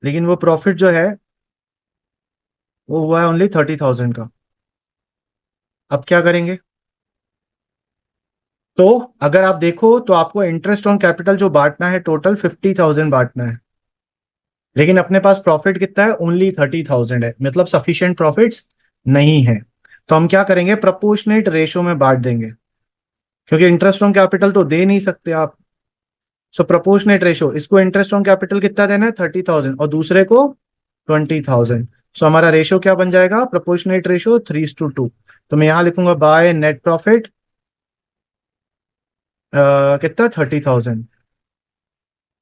लेकिन वो प्रॉफिट जो है वो हुआ है ओनली 30,000 का। अब क्या करेंगे। तो अगर आप देखो तो आपको इंटरेस्ट ऑन कैपिटल जो बांटना है टोटल 50,000 बांटना है, लेकिन अपने पास प्रॉफिट कितना है, ओनली 30,000 है, मतलब सफिशिएंट प्रॉफिट्स नहीं है। तो हम क्या करेंगे, प्रपोर्शनेट रेशो में बांट देंगे, क्योंकि इंटरेस्ट ऑन कैपिटल तो दे नहीं सकते आप। सो प्रपोर्शनेट रेशो, इसको इंटरेस्ट ऑन कैपिटल कितना देना है, 30,000, और दूसरे को 20,000। सो हमारा रेशो क्या बन जाएगा, प्रपोर्शनेट रेशो 3:2। तो मैं यहां लिखूंगा बाय नेट प्रॉफिट कितना, 30,000।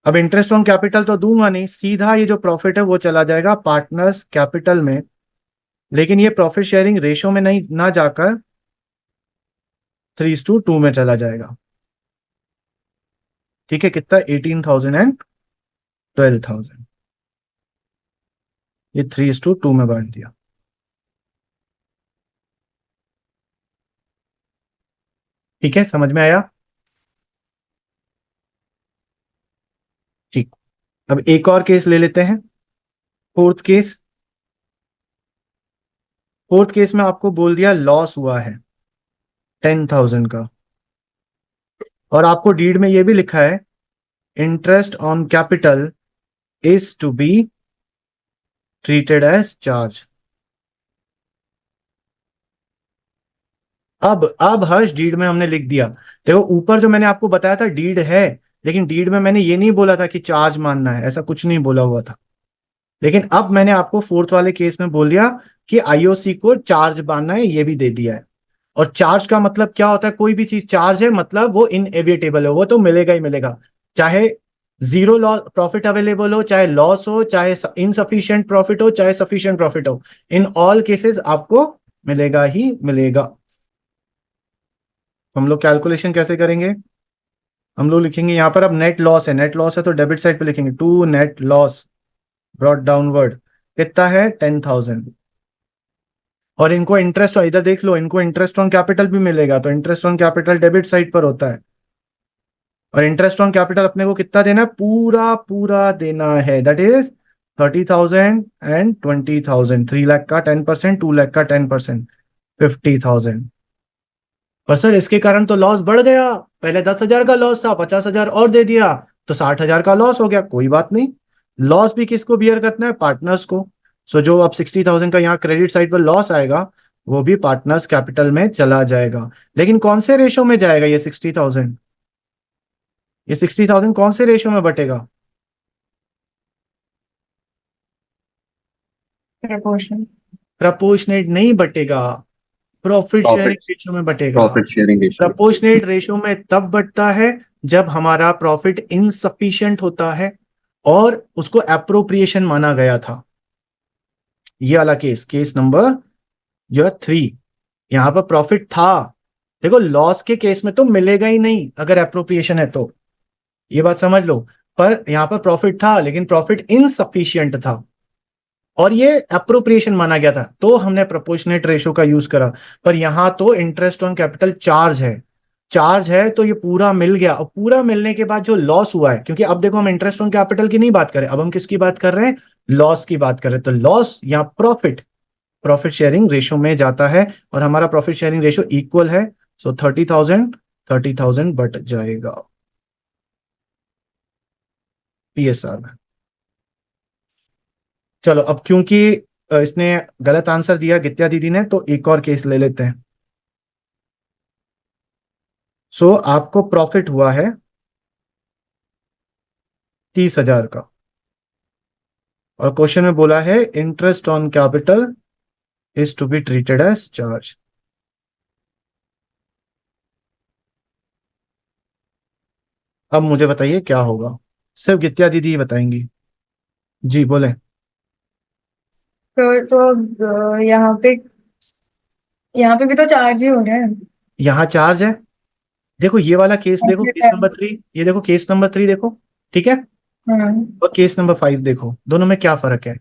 अब इंटरेस्ट ऑन कैपिटल तो दूंगा नहीं, सीधा ये जो प्रॉफिट है वो चला जाएगा पार्टनर्स कैपिटल में, लेकिन ये प्रॉफिट शेयरिंग रेशो में नहीं ना जाकर 3:2 में चला जाएगा। ठीक है, कितना, 18,000 एंड 12,000। ये 3:2 में बांट दिया। ठीक है, समझ में आया। ठीक, अब एक और केस ले लेते हैं, फोर्थ केस। फोर्थ केस में आपको बोल दिया लॉस हुआ है 10,000 का, और आपको डीड में ये भी लिखा है interest on capital is to be treated as charge. अब हर्ष डीड में हमने लिख दिया। देखो ऊपर जो मैंने आपको बताया था डीड है, लेकिन डीड में मैंने ये नहीं बोला था कि चार्ज मानना है, ऐसा कुछ नहीं बोला हुआ था। लेकिन अब मैंने आपको फोर्थ वाले केस में बोल दिया कि आईओसी को चार्ज मानना है, ये भी दे दिया है। और चार्ज का मतलब क्या होता है, कोई भी चीज चार्ज है मतलब वो इनएविटेबल है, वो तो मिलेगा ही मिलेगा, चाहे जीरो लॉस प्रॉफिट अवेलेबल हो, चाहे लॉस हो, चाहे इनसफिशिएंट प्रॉफिट हो, चाहे सफिशिएंट प्रॉफिट हो, इन ऑल केसेस आपको मिलेगा ही मिलेगा। हम लोग कैलकुलेशन कैसे करेंगे, हम लोग लिखेंगे यहाँ पर, अब नेट लॉस है, नेट लॉस है तो डेबिट साइड पे लिखेंगे to net loss brought downward कितना है 10,000। और इनको इंटरेस्ट, इधर देख लो, इनको इंटरेस्ट ऑन कैपिटल भी मिलेगा, तो interest on capital debit side पर होता है। और इंटरेस्ट ऑन कैपिटल अपने को कितना देना है, पूरा पूरा देना है, दैट इज 30,000 एंड 20,000। 3 लाख का 10%, 2 लाख का 10%, 50,000। पर सर इसके कारण तो लॉस बढ़ गया, पहले 10,000 का लॉस था, 50,000 और दे दिया तो 60,000 का लॉस हो गया। कोई बात नहीं, लॉस भी किसको बियर करना है, पार्टनर्स को। सो जो अब 60,000 का यहाँ क्रेडिट साइड पर लॉस आएगा वो भी पार्टनर्स कैपिटल में चला जाएगा। लेकिन कौन से रेशो में जाएगा ये 60,000? ये 60,000 कौन से रेशो में बटेगा? प्रपोर्शन। प्रपोर्शनेट नहीं बटेगा, प्रॉफिट शेयरिंग प्रॉफिट रेशो में बटेगा। Profit sharing ratio. Proportionate ratio में तब बटता है जब हमारा प्रॉफिट इनसफिशिएंट होता है और उसको एप्रोप्रिएशन माना गया था। ये वाला केस, केस नंबर जो 3, यहां पर प्रॉफिट था। देखो लॉस के केस में तो मिलेगा ही नहीं अगर एप्रोप्रिएशन है तो, ये बात समझ लो। पर यहां पर प्रॉफिट था लेकिन प्रॉफिट इनसफिशिएंट था और ये अप्रोप्रिएशन माना गया था, तो हमने प्रोपोर्शनेट रेशो का यूज करा। पर यहां तो इंटरेस्ट ऑन कैपिटल चार्ज है, चार्ज है तो ये पूरा मिल गया। और पूरा मिलने के बाद जो लॉस हुआ है, क्योंकि अब देखो हम इंटरेस्ट ऑन कैपिटल की नहीं बात करें, अब हम किसकी बात कर रहे हैं, लॉस की बात कर रहे हैं। तो लॉस या प्रॉफिट प्रॉफिट शेयरिंग रेशो में जाता है और हमारा प्रॉफिट शेयरिंग रेशो इक्वल है। सो 30,000 बट जाएगा पीएसआर में। चलो अब क्योंकि इसने गलत आंसर दिया गित्या दीदी ने, तो एक और केस ले लेते हैं। सो आपको प्रॉफिट हुआ है 30,000 का और क्वेश्चन में बोला है interest on capital is to be treated as charge. अब मुझे बताइए क्या होगा, सिर्फ गित्या दीदी ही बताएंगी। जी बोले। तो अब यहाँ पे भी तो चार्ज ही हो रहा है। यहाँ चार्ज है, देखो ये वाला केस देखो, Every केस time। नंबर 3, ये देखो केस नंबर 3 देखो, ठीक है। हाँ, और केस नंबर 5 देखो, दोनों में क्या फर्क है।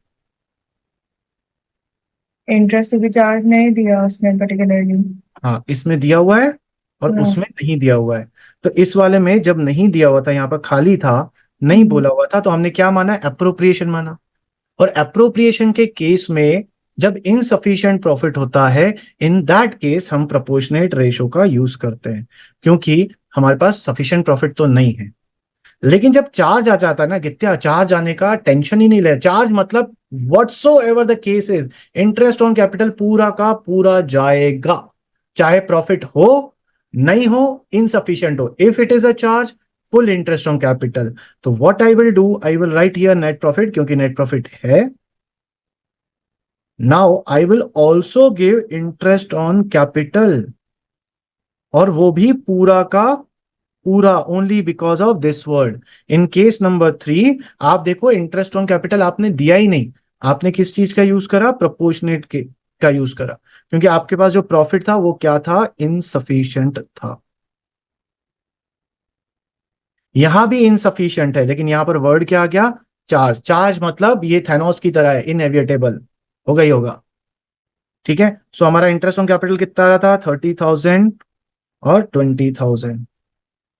इंटरेस्ट भी चार्ज नहीं दिया उसने पर्टिकुलरली। हाँ इसमें दिया हुआ है और हाँ। उसमें नहीं दिया हुआ है। तो इस वाले में जब नहीं दिया हुआ था, यहाँ पर खाली था, नहीं बोला हुआ था, तो हमने क्या माना, अप्रोप्रिएशन माना। और अप्रोप्रिएशन के केस में जब इनसफिशिएंट प्रॉफिट होता है, इन दैट केस हम प्रोपोर्शनेट रेशो का यूज करते हैं, क्योंकि हमारे पास सफिशिएंट प्रॉफिट तो नहीं है। लेकिन जब चार्ज आ जाता है ना गित्या, चार्ज आने का टेंशन ही नहीं ले, चार्ज मतलब whatsoever the case is, interest on capital पूरा का पूरा जाएगा, चाहे प्रॉफिट हो नहीं हो, इनसफिशिएंट हो। If it is a charge, full interest on capital. तो what I will do, I will write here net profit, क्योंकि नेट प्रॉफिट है। Now I will also give interest on capital, और वो भी पूरा का पूरा, only because of this word. In case number 3 आप देखो इंटरेस्ट ऑन कैपिटल आपने दिया ही नहीं, आपने किस चीज का यूज करा, प्रोपोर्शनेट के का यूज करा, क्योंकि आपके पास जो प्रॉफिट था वो क्या था, इनसफिशिएंट था। यहां भी इनसफिशिएंट है, लेकिन यहां पर वर्ड क्या आ गया, चार्ज। चार्ज मतलब ये थैनोस की तरह है, इनएविटेबल, होगा ही होगा, ठीक है। सो हमारा इंटरेस्ट ऑन कैपिटल कितना रहा था, 30,000 और 20,000।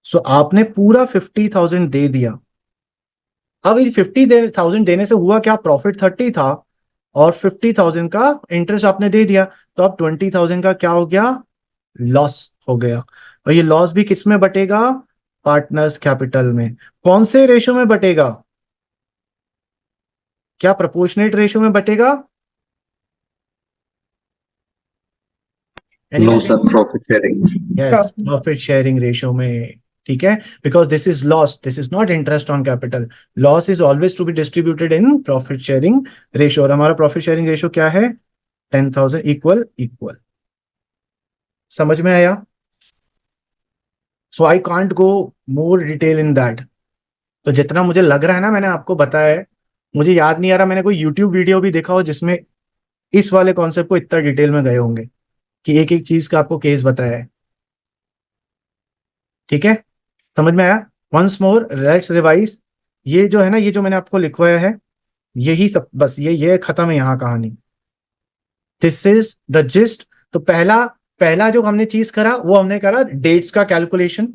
सो आपने पूरा 50,000 दे दिया। अब ये 50,000 देने से हुआ क्या, प्रॉफिट 30 था और 50,000 का इंटरेस्ट आपने दे दिया, तो अब 20,000 का क्या हो गया, लॉस हो गया। और ये लॉस भी किस में बटेगा, पार्टनर्स कैपिटल में। कौन से रेशो में बटेगा, क्या प्रोपोर्शनेट रेशो में बटेगा? No sir, profit sharing. Yes, profit. Profit sharing ratio में, ठीक है। Because this is loss, this is not interest on capital. Loss is always to be distributed in profit sharing ratio, और हमारा प्रॉफिट शेयरिंग रेशो क्या है, 10,000 इक्वल इक्वल। समझ में आया? So I can't go more detail in that. तो जितना मुझे लग रहा है ना, मैंने आपको बताया है। मुझे याद नहीं आ रहा मैंने कोई यूट्यूब वीडियो भी देखा हो जिसमें इस वाले कॉन्सेप्ट को इतना डिटेल में गए होंगे कि एक एक चीज का आपको केस बताया है, ठीक है। समझ में आया? Once more let's revise. ये जो है ना, ये जो मैंने आपको लिखवाया है, यही सब, बस ये खत्म है यहाँ कहानी। This is the gist. तो पहला पहला जो हमने चीज करा वो हमने करा डेट्स का कैलकुलेशन।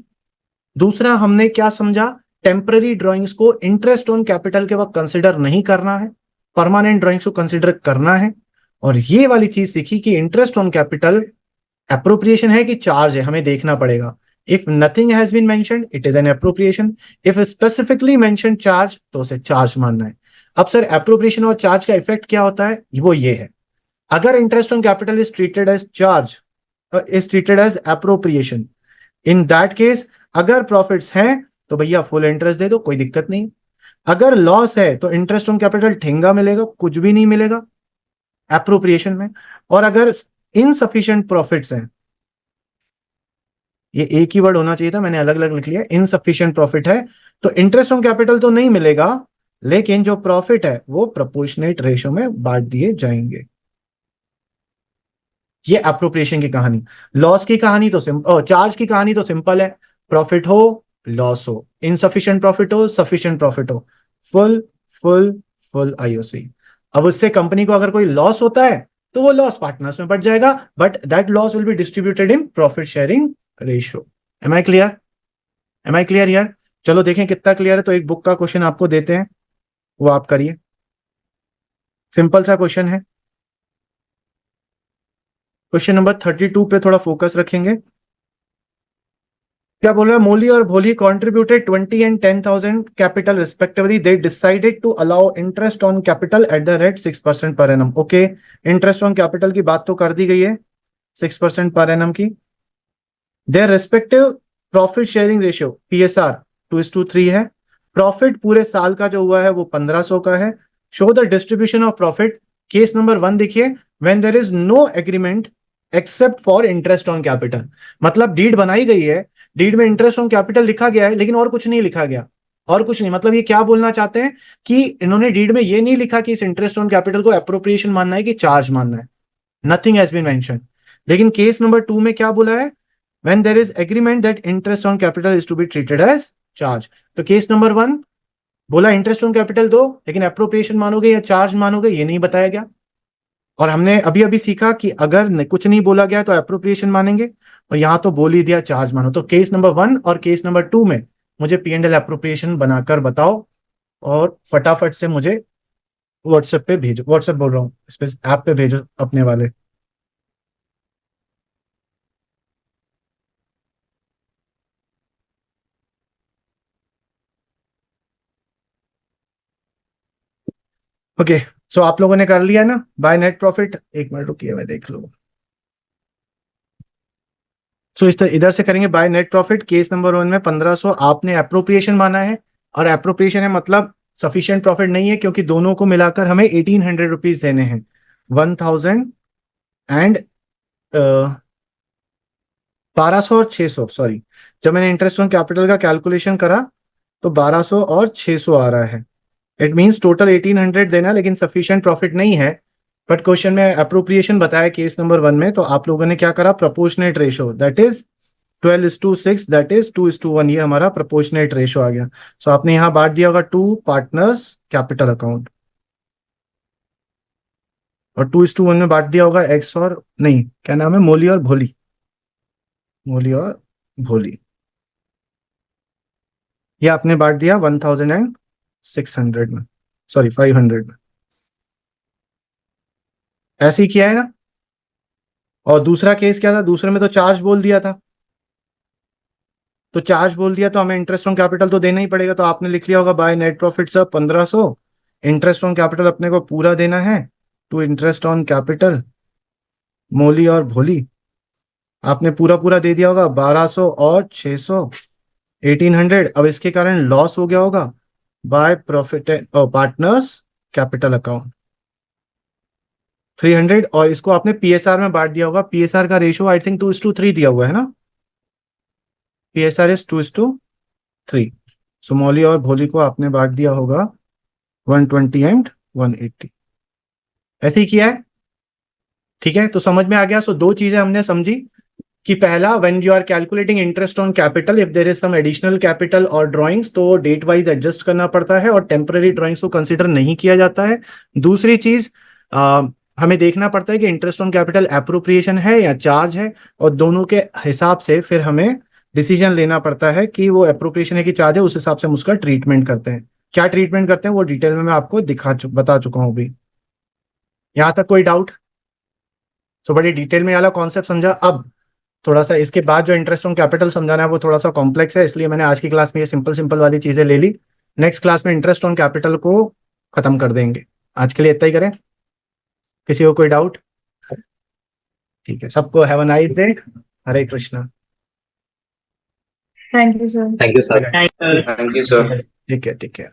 दूसरा हमने क्या समझा, टेम्पररी ड्राइंग्स को इंटरेस्ट ऑन कैपिटल के वक्त कंसिडर नहीं करना है, परमानेंट ड्राइंग्स को कंसिडर करना है। और ये वाली चीज सीखी कि इंटरेस्ट ऑन कैपिटल एप्रोप्रिएशन है कि चार्ज है, हमें देखना पड़ेगा। If nothing has been mentioned it is an appropriation, if specifically mentioned charge तो उसे चार्ज मानना है। अब सर एप्रोप्रिएशन और चार्ज का इफेक्ट क्या होता है, वो ये है, अगर interest on capital is treated as charge, is treated as appropriation, in that case अगर प्रॉफिट्स हैं तो भैया फुल इंटरेस्ट दे दो, कोई दिक्कत नहीं। अगर लॉस है तो इंटरेस्ट ऑन कैपिटल ठेंगा मिलेगा, कुछ भी नहीं मिलेगा एप्रोप्रिएशन में। और अगर इनसफिशिएंट प्रॉफिट्स हैं, ये एक ही वर्ड होना चाहिए था, मैंने अलग अलग लिख लिया, इनसफिशिएंट प्रॉफिट है तो इंटरेस्ट ऑन कैपिटल तो नहीं मिलेगा, लेकिन जो प्रॉफिट है वो प्रोपोर्शनेट रेशो में बांट दिए जाएंगे। ये एप्रोप्रिएशन की कहानी। लॉस की कहानी तो चार्ज की कहानी तो सिंपल है, प्रॉफिट हो लॉस हो, इनसफिशिएंट प्रॉफिट हो सफिशिएंट प्रॉफिट हो, फुल फुल फुल आईओसी। अब उससे कंपनी को अगर कोई लॉस होता है तो वो लॉस पार्टनर्स में बढ़ जाएगा, but that loss will be distributed in profit sharing ratio. Am I clear, am I clear यार? चलो देखें कितना क्लियर है। तो एक बुक का क्वेश्चन आपको देते हैं, वो आप करिए, सिंपल सा क्वेश्चन है। क्वेश्चन नंबर 32 पे थोड़ा फोकस रखेंगे। क्या बोल रहा है, मोली और Bholi contributed 20 and 10,000 capital respectively, they decided to allow interest on capital at the rate 6% per annum. Okay, interest on capital की बात तो कर दी गई है, 6% पर एनम की। Their respective profit sharing ratio PSR 2:3 है। प्रॉफिट पूरे साल का जो हुआ है वो 1500 का है। Show the distribution of profit. Case number 1 देखिए, when there is no agreement except for interest on capital. मतलब डीड बनाई गई है, डीड में इंटरेस्ट ऑन कैपिटल लिखा गया है लेकिन और कुछ नहीं लिखा गया, और कुछ नहीं। मतलब ये क्या बोलना चाहते हैं कि इन्होंने डीड में ये नहीं लिखा कि इस इंटरेस्ट ऑन कैपिटल को एप्रोप्रिएशन मानना है कि चार्ज मानना है, नथिंग हैज बीन मेंशन्ड। लेकिन केस नंबर 2 में क्या बोला है, when there is agreement that interest on capital is to be treated as charge। तो केस नंबर 1 बोला इंटरेस्ट ऑन कैपिटल दो, लेकिन एप्रोप्रिएशन मानोगे या चार्ज मानोगे ये नहीं बताया गया। और हमने अभी अभी सीखा कि अगर कुछ नहीं बोला गया तो एप्रोप्रिएशन मानेंगे, और यहां तो बोल ही दिया चार्ज मानो। तो केस नंबर 1 और केस नंबर 2 में मुझे P&L एप्रोप्रिएशन बनाकर बताओ, और फटाफट से मुझे व्हाट्सएप पे भेजो, व्हाट्सएप बोल रहा हूँ, इस पे ऐप पे भेजो अपने वाले। ओके, सो आप लोगों ने कर लिया ना बाय नेट प्रॉफिट? एक मिनट रुकिए मैं देख लूँ। सो इस तरह इधर से करेंगे by net profit. Case number 1 में 1500 आपने एप्रोप्रिएशन माना है, और एप्रोप्रिएशन है मतलब सफिशिएंट प्रॉफिट नहीं है, क्योंकि दोनों को मिलाकर हमें 1800 रुपीज देने हैं। 1000 एंड 1200 और 600, सॉरी, जब मैंने इंटरेस्ट ऑन कैपिटल का कैलकुलेशन करा तो 1200 और 600 आ रहा है। इट मींस टोटल 1800 देना, लेकिन सफिशिएंट प्रॉफिट नहीं है। बट क्वेश्चन में अप्रोप्रिएशन बताया केस नंबर 1 में, तो आप लोगों ने क्या करा, proportionate ratio, that is 12:6, that is 2:1, ये हमारा प्रोपोर्शनेट रेशो आ गया। सो आपने यहां बांट दिया होगा 2 पार्टनर्स कैपिटल अकाउंट, और 2:1 में बांट दिया होगा एक्स और, नहीं क्या नाम है, मोली और भोली, मोली और भोली। ये आपने बांट दिया 1600 में, सॉरी 500 में, ऐसे ही किया है ना। और दूसरा केस क्या था, दूसरे में तो चार्ज बोल दिया था, तो चार्ज बोल दिया तो हमें इंटरेस्ट ऑन कैपिटल तो देना ही पड़ेगा। तो आपने लिख लिया होगा बाय नेट प्रॉफिट सब 1500, इंटरेस्ट ऑन कैपिटल अपने को पूरा देना है, टू इंटरेस्ट ऑन कैपिटल मोली और भोली आपने पूरा पूरा दे दिया होगा, 1200 और 600, 1800। अब इसके कारण लॉस हो गया होगा by profit partners capital account 300, और इसको आपने PSR में बांट दिया होगा। PSR का रेशियो आई थिंक 2:3 दिया हुआ है ना, PSR इज 2:3। सो मौली और भोली को आपने बांट दिया होगा 120 एंड 180, ऐसे ही किया है। ठीक है, तो समझ में आ गया। सो दो चीजें हमने समझी, कि पहला, when you are calculating interest on capital, if there is some additional capital और ड्राइंग्स, तो डेट वाइज एडजस्ट करना पड़ता है और टेम्पररी ड्राइंग्स को कंसीडर नहीं किया जाता है। दूसरी चीज, हमें देखना पड़ता है कि इंटरेस्ट ऑन कैपिटल एप्रोप्रिएशन है या चार्ज है, और दोनों के हिसाब से फिर हमें डिसीजन लेना पड़ता है कि वो एप्रोप्रिएशन है कि चार्ज है, उस हिसाब से हम उसका ट्रीटमेंट करते हैं। क्या ट्रीटमेंट करते हैं वो डिटेल में मैं आपको बता चुका हूँ अभी। यहाँ तक कोई डाउट? सो बड़ी डिटेल में वाला कॉन्सेप्ट समझा। अब थोड़ा सा इसके बाद जो इंटरेस्ट ऑन कैपिटल समझाना है वो थोड़ा सा कॉम्प्लेक्स है, इसलिए मैंने आज की क्लास में ये सिंपल सिंपल वाली चीजें ले ली। नेक्स्ट क्लास में इंटरेस्ट ऑन कैपिटल को खत्म कर देंगे। आज के लिए इतना ही करें। किसी को कोई डाउट? ठीक है, सबको have a nice day. Hare Krishna. Thank you sir. Thank you, sir. Thank you. Thank you, sir. ठीक है, ठीक है।